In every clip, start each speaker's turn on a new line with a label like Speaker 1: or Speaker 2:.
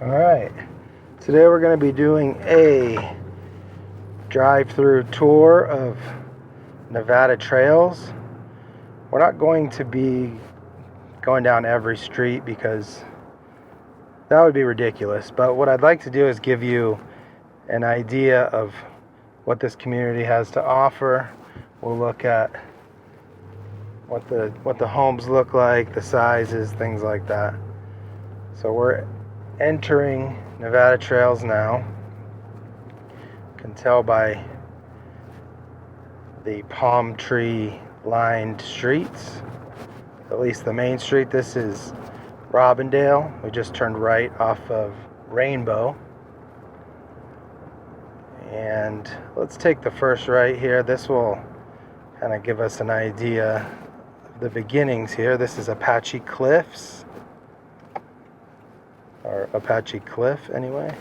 Speaker 1: Alright, today we're going to be doing a drive-through tour of Nevada trails. We're not going to be going down every street because that would be ridiculous, but what I'd like to do is give you an idea of what this community has to offer. We'll look at what the homes look like, the sizes, things like that. So we're entering Nevada trails now. You can tell by the palm tree lined streets, at least the main street. This is Robindale. We just turned right off of Rainbow, and let's take the first right here. This will kind of give us an idea of the beginnings here. This is Apache Cliffs, or Apache Cliff anyway.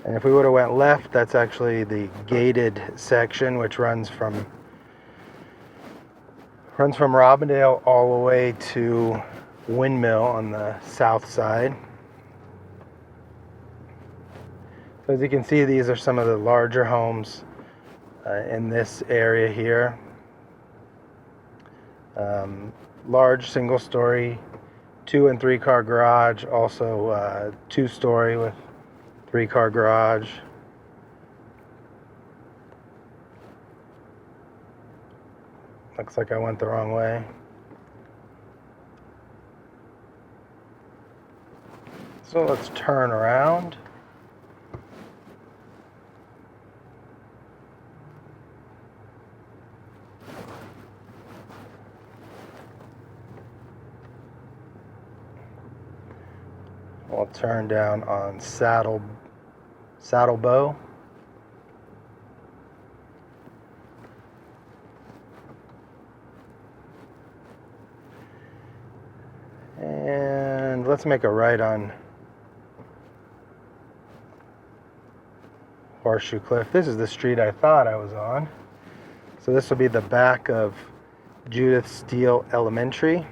Speaker 1: And if we would have went left, that's actually the gated section, which runs from Robindale all the way to Windmill on the south side. So as you can see, these are some of the larger homes in this area here. Large single-story 2- and 3-car garage, also 2-story with 3-car garage. Looks like I went the wrong way. So let's turn around. We'll turn down on Saddle Bow. And let's make a right on Horseshoe Cliff. This is the street I thought I was on. So this will be the back of Judith Steele Elementary.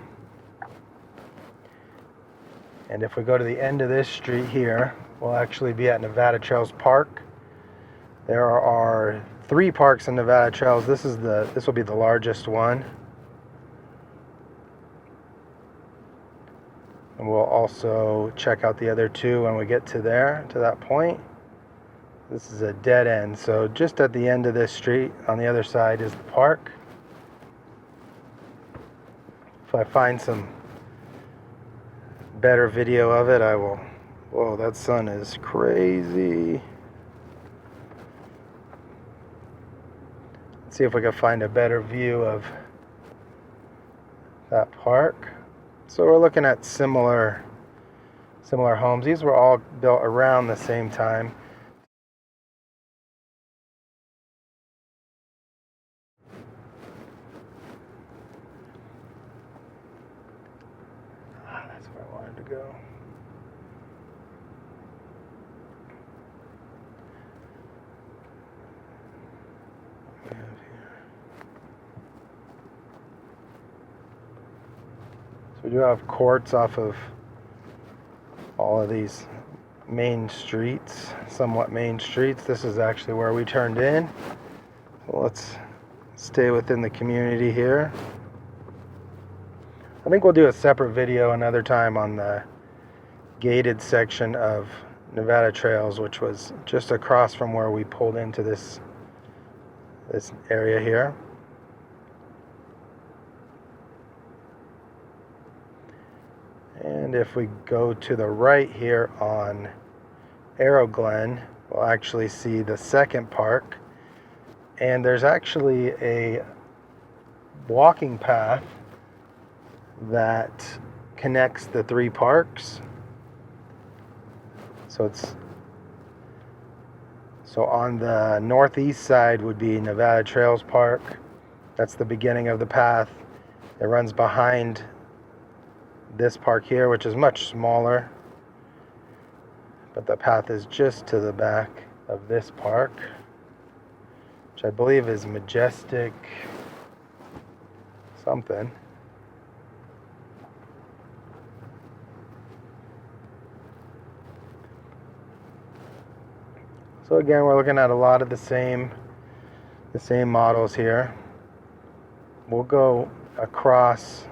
Speaker 1: And if we go to the end of this street here, we'll actually be at Nevada Trails Park. There are 3 parks in Nevada Trails. This will be the largest one. And we'll also check out the other 2 when we get to that point. This is a dead end. So just at the end of this street, on the other side, is the park. If I find some better video of it, I will. Whoa, that sun is crazy. Let's see if we can find a better view of that park. So we're looking at similar homes. These were all built around the same time. That's where I wanted to go. So we do have courts off of all of these main streets, somewhat main streets. This is actually where we turned in. So let's stay within the community here. I think we'll do a separate video another time on the gated section of Nevada Trails, which was just across from where we pulled into this area here. And if we go to the right here on Arrow Glen, we'll actually see the second park. And there's actually a walking path that connects the 3 parks. So on the northeast side would be Nevada Trails Park. That's the beginning of the path. It runs behind this park here, which is much smaller, but the path is just to the back of this park, which I believe is Majestic something. So again, we're looking at a lot of the same models here. We'll go across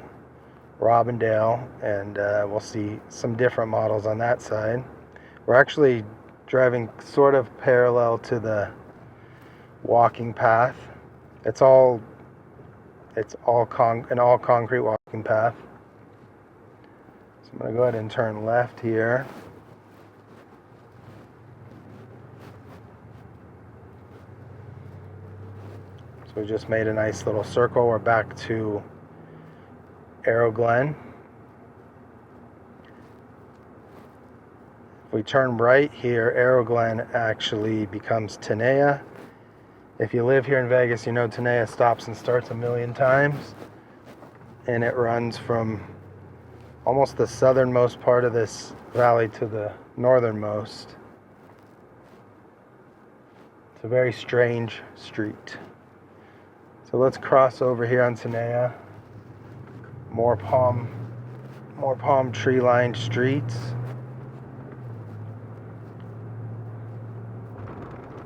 Speaker 1: Robindale and we'll see some different models on that side. We're actually driving sort of parallel to the walking path. It's all an all concrete walking path. So I'm going to go ahead and turn left here. So we just made a nice little circle. We're back to Arrow Glen. If we turn right here, Arrow Glen actually becomes Tenaya. If you live here in Vegas, you know Tenaya stops and starts a million times. And it runs from almost the southernmost part of this valley to the northernmost. It's a very strange street. So let's cross over here on Tenaya. More palm tree lined streets.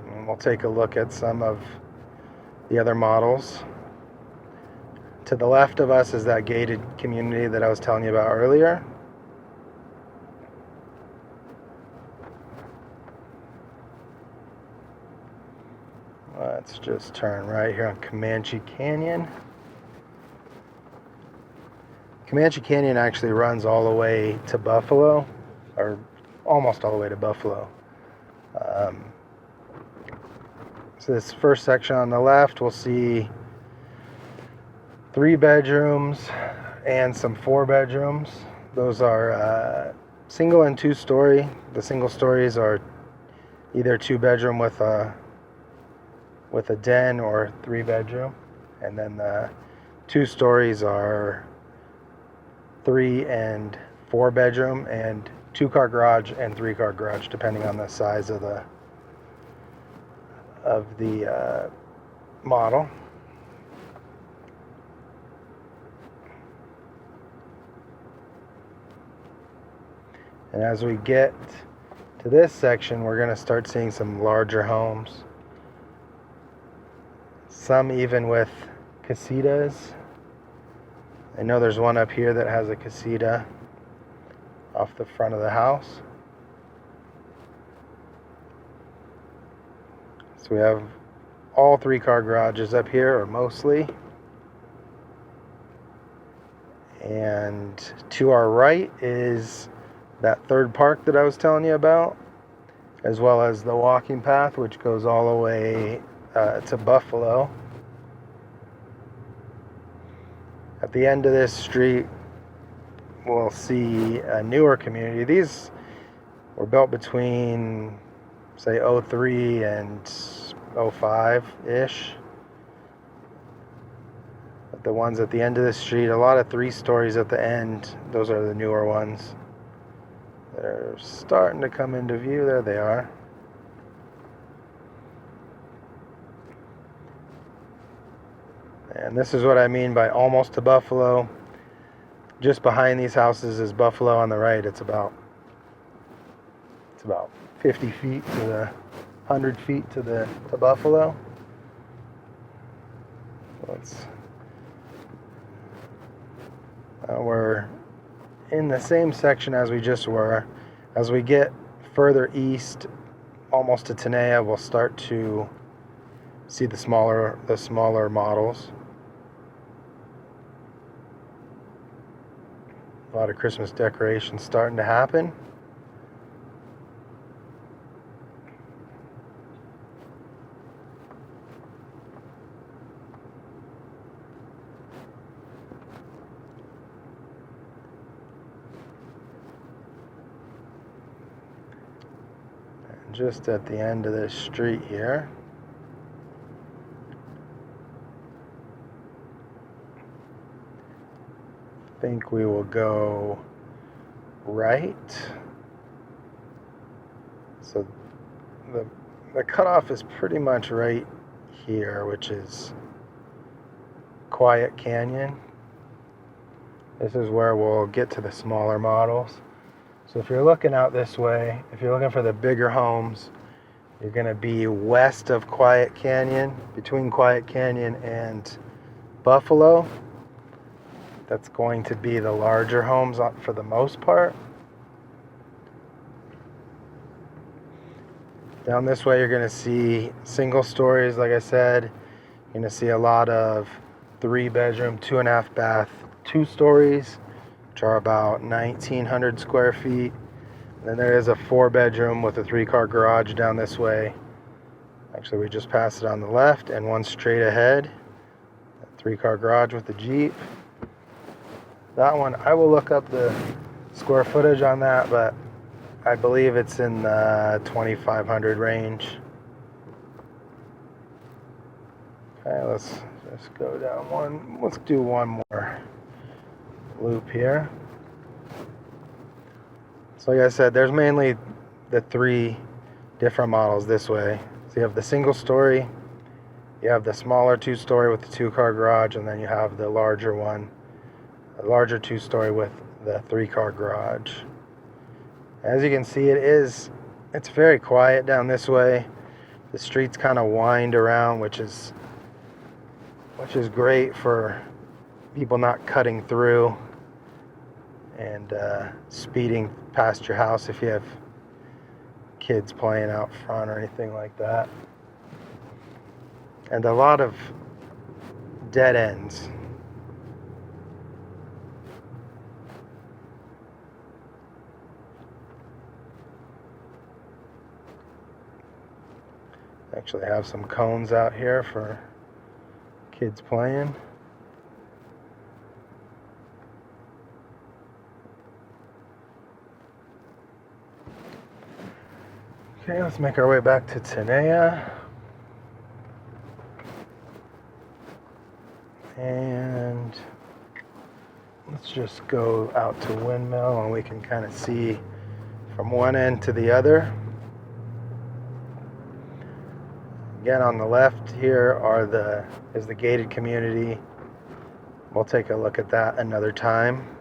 Speaker 1: And we'll take a look at some of the other models. To the left of us is that gated community that I was telling you about earlier. Let's just turn right here on Comanche Canyon. Comanche Canyon actually runs all the way to Buffalo, or almost all the way to Buffalo. So this first section on the left, we'll see 3 bedrooms and some 4 bedrooms. Those are single and 2-story. The single stories are either 2-bedroom with a den or 3-bedroom, and then the 2 stories are 3 and 4-bedroom and 2-car garage and 3-car garage, depending on the size of the model. And as we get to this section, we're going to start seeing some larger homes. Some even with casitas. I know there's one up here that has a casita off the front of the house. So we have all 3-car garages up here, or mostly. And to our right is that third park that I was telling you about, as well as the walking path, which goes all the way to Buffalo. At the end of this street, we'll see a newer community. These were built between, say, 03 and 05-ish. But the ones at the end of the street, a lot of 3 stories at the end. Those are the newer ones. They're starting to come into view. There they are. And this is what I mean by almost to Buffalo. Just behind these houses is Buffalo on the right. It's about 50 feet to the 100 feet to Buffalo. We're in the same section as we just were. As we get further east, almost to Tenaya, we'll start to see the smaller models. A lot of Christmas decorations starting to happen. And just at the end of this street here, I think we will go right. So the cutoff is pretty much right here, which is Quiet Canyon. This is where we'll get to the smaller models. So if you're looking out this way, if you're looking for the bigger homes, You're going to be west of Quiet Canyon, between Quiet Canyon and Buffalo. That's going to be the larger homes for the most part. Down this way, you're going to see single stories, like I said. You're going to see a lot of 3-bedroom, 2.5 bath, 2 stories, which are about 1,900 square feet. Then there is a 4-bedroom with a 3-car garage down this way. Actually, we just passed it on the left, and one straight ahead. A 3-car garage with the Jeep. That one, I will look up the square footage on that, but I believe it's in the 2,500 range. Okay, let's just go down one. Let's do one more loop here. So like I said, there's mainly the 3 different models this way. So you have the single story, you have the smaller 2-story with the 2-car garage, and then you have the larger one, the larger 2-story with the 3-car garage. As you can see, it's very quiet down this way. The streets kind of wind around, which is great for people not cutting through and speeding past your house if you have kids playing out front or anything like that. And a lot of dead ends. Actually have some cones out here for kids playing. Okay, let's make our way back to Tenaya. And let's just go out to Windmill and we can kind of see from one end to the other. Again, on the left here is the gated community. We'll take a look at that another time.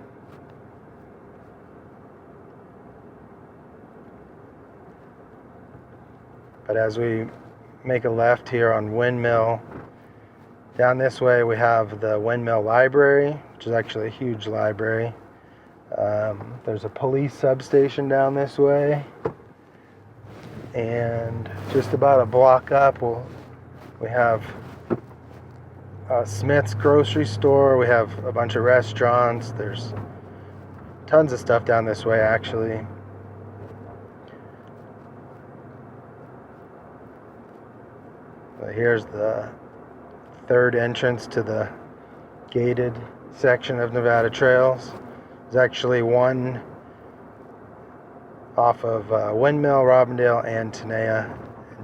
Speaker 1: But as we make a left here on Windmill, down this way we have the Windmill Library, which is actually a huge library. There's a police substation down this way. And just about a block up, we have Smith's grocery store. We have a bunch of restaurants. There's tons of stuff down this way, actually. Here's the 3rd entrance to the gated section of Nevada Trails. There's actually one off of Windmill, Robindale, and Tenaya.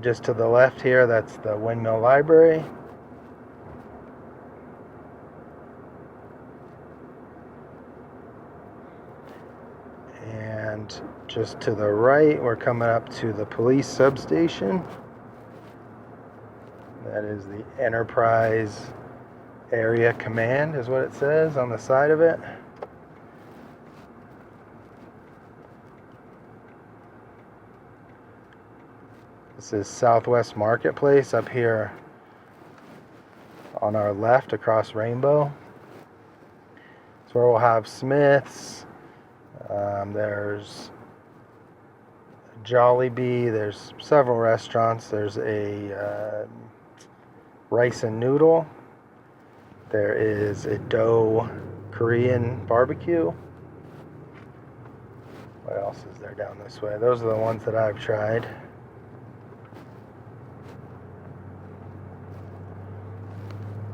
Speaker 1: Just to the left here, that's the Windmill Library. And just to the right, we're coming up to the police substation. That is the Enterprise Area Command, is what it says on the side of it. This is Southwest Marketplace up here on our left across Rainbow. It's where we'll have Smith's. There's Jollibee. There's several restaurants. There's a rice and noodle. There is a dough Korean barbecue. What else is there down this way? Those are the ones that I've tried.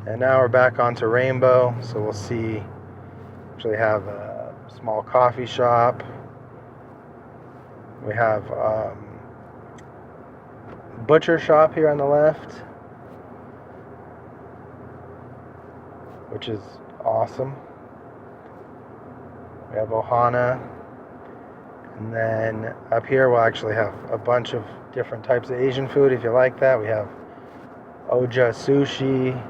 Speaker 1: And now we're back onto Rainbow, so we'll see, actually have a small coffee shop. We have butcher shop here on the left, which is awesome. We have Ohana. And then up here we'll actually have a bunch of different types of Asian food if you like that. We have Oja Sushi.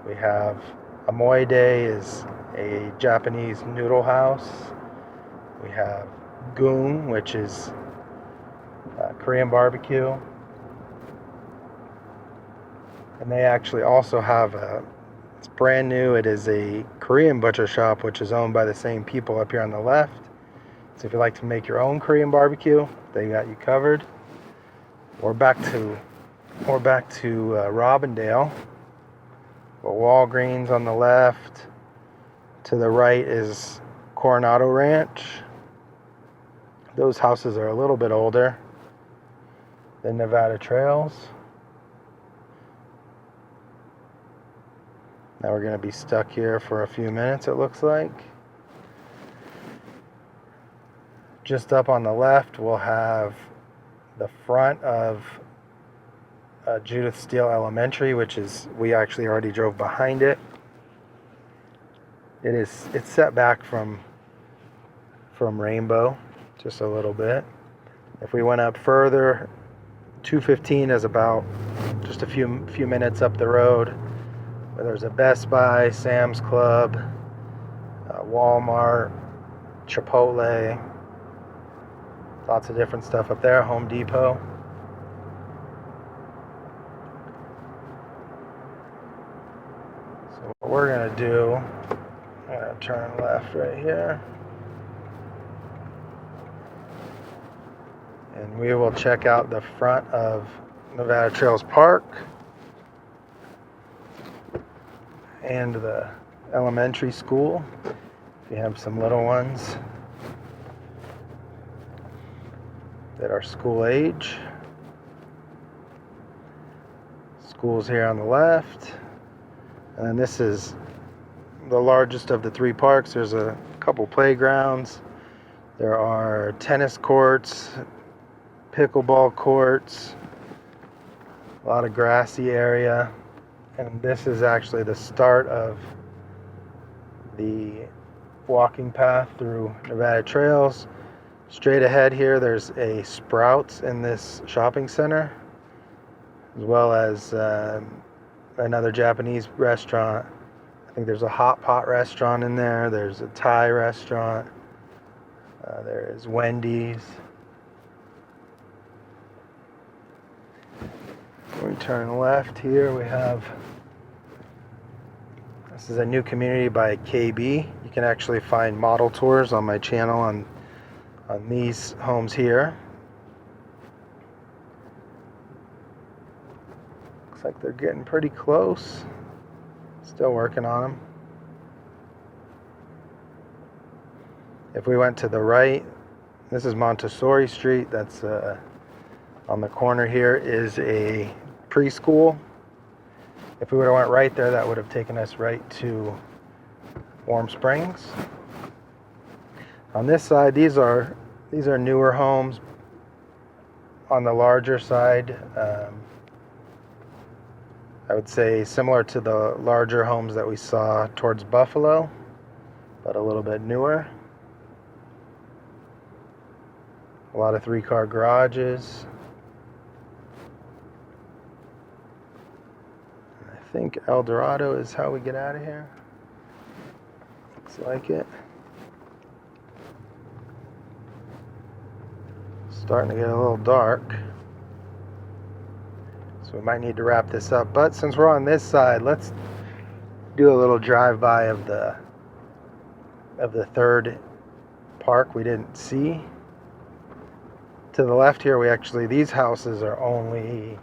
Speaker 1: We have Amoide, is a Japanese noodle house. We have Goon, which is Korean barbecue. And they actually also have it's brand new. It is a Korean butcher shop, which is owned by the same people up here on the left. So if you like to make your own Korean barbecue, they got you covered. We're back to Robindale. Walgreens on the left. To the right is Coronado Ranch. Those houses are a little bit older than Nevada Trails. Now we're going to be stuck here for a few minutes, it looks like. Just up on the left, we'll have the front of Judith Steele Elementary, which is, we actually already drove behind it. It's set back from Rainbow just a little bit. If we went up further, 215 is about just a few minutes up the road. There's a Best Buy, Sam's Club, Walmart, Chipotle, lots of different stuff up there, Home Depot. So what we're going to do, I'm going to turn left right here. And we will check out the front of Nevada Trails Park and the elementary school, if you have some little ones that are school age. School's here on the left. And then this is the largest of the three parks. There's a couple playgrounds. There are tennis courts, pickleball courts, a lot of grassy area. And this is actually the start of the walking path through Nevada Trails. Straight ahead here, there's a Sprouts in this shopping center, as well as another Japanese restaurant. I think there's a hot pot restaurant in there. There's a Thai restaurant. There is Wendy's. We turn left here, we have, this is a new community by KB. You can actually find model tours on my channel on these homes here. Looks like they're getting pretty close. Still working on them. If we went to the right, this is Montessori Street. That's on the corner here is a preschool. If we would have went right there, that would have taken us right to Warm Springs. On this side, these are newer homes. On the larger side, I would say similar to the larger homes that we saw towards Buffalo, but a little bit newer. A lot of 3-car garages. I think El Dorado is how we get out of here. Looks like it. Starting to get a little dark, so we might need to wrap this up. But since we're on this side, let's do a little drive-by of the third park we didn't see. To the left here, these houses are only,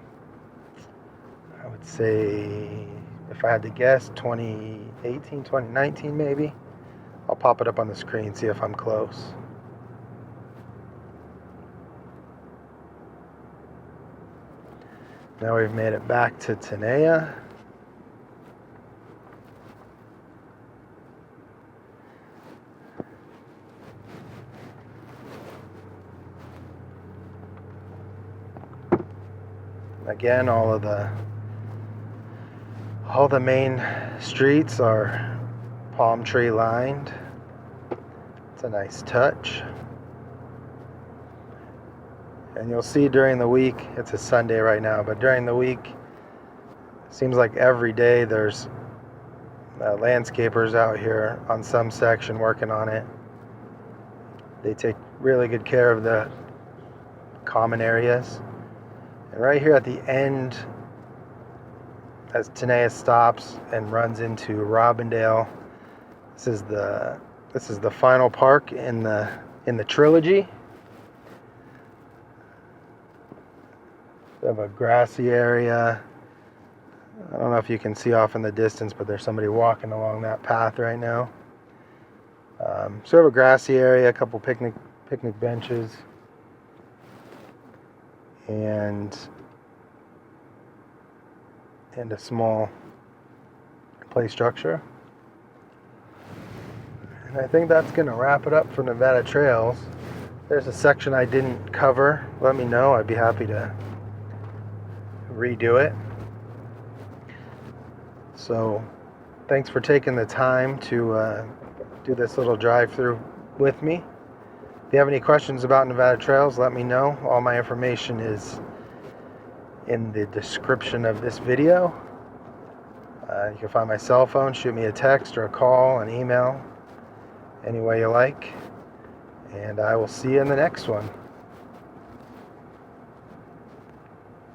Speaker 1: I would say, if I had to guess, 2018, 2019 maybe. I'll pop it up on the screen, see if I'm close. Now we've made it back to Tenaya. Again, all the main streets are palm tree lined. It's a nice touch. And you'll see during the week, it's a Sunday right now, but during the week, it seems like every day there's landscapers out here on some section working on it. They take really good care of the common areas. And right here at the end, as Tenaya stops and runs into Robindale, this is the final park in the trilogy. We have a grassy area. I don't know if you can see off in the distance, but there's somebody walking along that path right now. So we have a grassy area, a couple picnic benches, and a small play structure. And I think that's going to wrap it up for Nevada Trails. There's a section I didn't cover. Let me know. I'd be happy to redo it. So thanks for taking the time to do this little drive-through with me. If you have any questions about Nevada Trails, let me know. All my information is in the description of this video. You can find my cell phone, shoot me a text or a call, an email, any way you like. And I will see you in the next one.